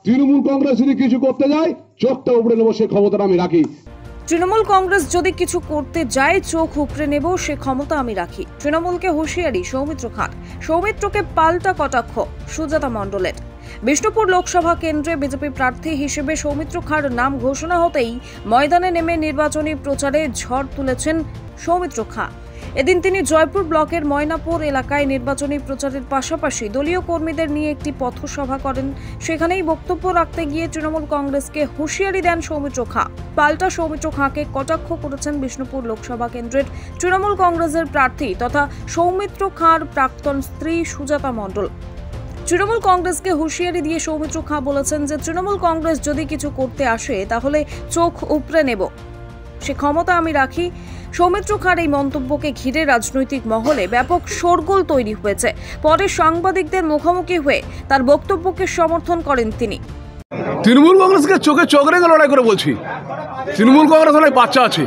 তৃণমূল কংগ্রেস যদি কিছু করতে যায় চোখটা উপড়ে নেবো, সে ক্ষমতাটা আমি রাখি। তৃণমূল কংগ্রেস যদি কিছু করতে যায় চোখ উপড়ে নেব, সে ক্ষমতা আমি রাখি। তৃণমূলকে হুঁশিয়ারি সৌমিত্র খাঁ। সৌমিত্রকে পাল্টা কটাক্ষ সুজাতা মণ্ডলের। বিষ্ণুপুর লোকসভা কেন্দ্রে বিজেপি প্রার্থী হিসেবে সৌমিত্র খাঁর নাম ঘোষণা হতেই ময়দানে নেমে নির্বাচনী প্রচারে ঝড় তুলেছেন সৌমিত্র খাঁ। এদিন তিনি জয়পুর ব্লকের ময়নাপুর এলাকায় নির্বাচনী প্রচারের পাশাপাশি দলীয় কর্মীদের নিয়ে একটি পথসভা করেন। সেখানেই বক্তব্য রাখতে গিয়ে তৃণমূল কংগ্রেসকে হুঁশিয়ারি দেন সৌমিত্র খাঁ। পাল্টা সৌমিত্র খাঁকে কটাক্ষ করেছেন বিষ্ণুপুর লোকসভা কেন্দ্রের তৃণমূল কংগ্রেসের প্রার্থী তথা সৌমিত্র খাঁর প্রাক্তন স্ত্রী সুজাতা মণ্ডল। তৃণমূল কংগ্রেসকে হুঁশিয়ারি দিয়ে সৌমিত্র খাঁ বলেছেন যে তৃণমূল কংগ্রেস যদি কিছু করতে আসে তাহলে চোখ উপড়ে নেব, সে ক্ষমতা আমি রাখি। সৌমিত্র খাঁর এই মন্তব্যকে ঘিরে রাজনৈতিক মহলে ব্যাপক শোরগোল তৈরি হয়েছে। পরে সাংবাদিকদের মুখোমুখি হয়ে তার বক্তব্যকে সমর্থন করেন তিনি। তৃণমূল কংগ্রেসকে চোখে চোখ রেখে লড়াই করে বলছি, তৃণমূল কংগ্রেস অনেক বাচ্চা আছে।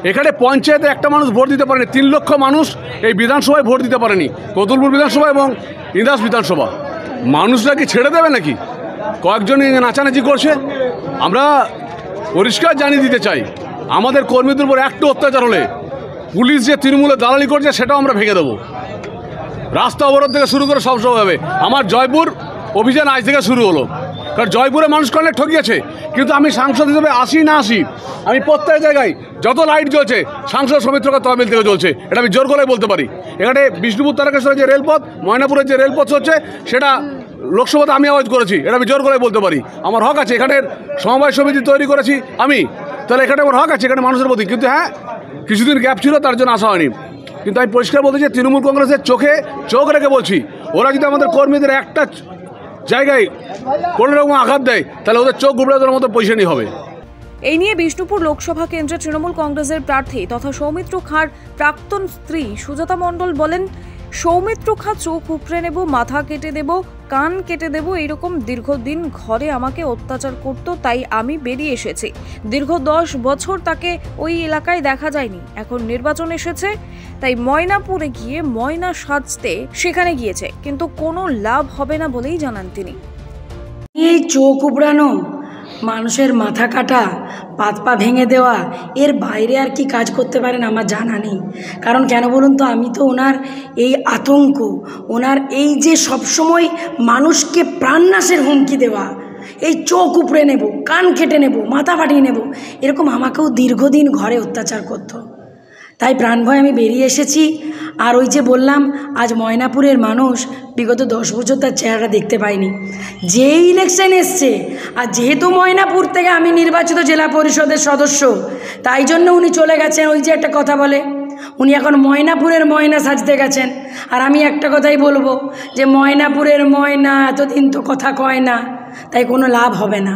এখানে পঞ্চায়েতে একটা মানুষ ভোট দিতে পারেনি, 3 লক্ষ মানুষ এই বিধানসভায় ভোট দিতে পারেনি, কতুলপুর বিধানসভা এবং ইন্দাস বিধানসভা। মানুষরা কি ছেড়ে দেবে নাকি? কয়েকজন নাচানাচি করছে। আমরা পরিষ্কার জানিয়ে দিতে চাই, আমাদের কর্মীদের উপর একটু অত্যাচার হলে পুলিশ যে তৃণমূলে দালালি করছে সেটাও আমরা ভেঙে দেবো। রাস্তা অবরোধ থেকে শুরু করে সব হবে। আমার জয়পুর অভিযান আজ থেকে শুরু হলো, কারণ জয়পুরে মানুষ অনেক ঠকিয়েছে। কিন্তু আমি সাংসদ হিসেবে আসি না আসি, আমি প্রত্যেক জায়গায় যত লাইট জ্বলছে সাংসদ সৌমিত্র খাঁ তহবিল থেকে জ্বলছে, এটা আমি জোর করে বলতে পারি। এখানে বিষ্ণুপুর তারকেশ্বরের যে রেলপথ, ময়নাপুরের যে রেলপথ হচ্ছে, সেটা লোকসভাতে আমি আওয়াজ করেছি, এটা আমি জোর করে বলতে পারি। আমার হক আছে, এখানের সমবায় সমিতি তৈরি করেছি আমি, তাহলে এখানে আমার হক আছে এখানে মানুষের প্রতি। কিন্তু হ্যাঁ, কিছুদিন গ্যাপ ছিল, তার জন্য আসা হয়নি। কিন্তু আমি পরিষ্কার বলতে চাই, তৃণমূল কংগ্রেসের চোখে চোখ রেখে বলছি, ওরা যদি আমাদের কর্মীদের একটা জায়গায় কোনো রকম আঘাত দেয় তাহলে ওদের চোখ গুবড়ে দেওয়ার মতো পজিশনই হবে। এই নিয়ে বিষ্ণুপুর লোকসভা কেন্দ্রে তৃণমূল কংগ্রেসের প্রার্থী তথা সৌমিত্র খাঁর প্রাক্তন স্ত্রী সুজাতা মণ্ডল বলেন, সৌমিত্র খাঁ চোখ উপড়ে নেব, মাথা কেটে দেব, কান কেটে দেব, এরকম দীর্ঘদিন ঘরে আমাকে অত্যাচার করত, তাই আমি বেরিয়ে এসেছি। দীর্ঘ 10 বছর তাকে ওই এলাকায় দেখা যায়নি। এখন নির্বাচন এসেছে, তাই ময়নাপুরে গিয়ে ময়না সাজতে সেখানে গিয়েছে, কিন্তু কোনো লাভ হবে না বলেই জানান তিনি। এই চোখ উপড়ানো, মানুষের মাথা কাটা, পাত পা ভেঙে দেওয়া, এর বাইরে আর কি কাজ করতে পারেন আমার জানা নেই। কারণ কেন বলুন তো, আমি তো ওনার এই আতঙ্ক, ওনার এই যে সবসময় মানুষকে প্রাণনাশের হুমকি দেওয়া, এই চোখ উপড়ে নেব, কান কেটে নেব, মাথা ফাটিয়ে নেব, এরকম আমাকেও দীর্ঘদিন ঘরে অত্যাচার করতো। তাই প্রাণ ভয় আমি বেরিয়ে এসেছি। আর ওই যে বললাম, আজ ময়নাপুরের মানুষ বিগত 10 বছর তার চেহারা দেখতে পায়নি। যেই ইলেকশন এসছে, আর যেহেতু ময়নাপুর থেকে আমি নির্বাচিত জেলা পরিষদের সদস্য, তাই জন্য উনি চলে গেছেন। ওই যে একটা কথা বলে, উনি এখন ময়নাপুরের ময়না সাজতে গেছেন। আর আমি একটা কথাই বলবো যে ময়নাপুরের ময়না এতদিন তো কথা কয় না, তাই কোনো লাভ হবে না।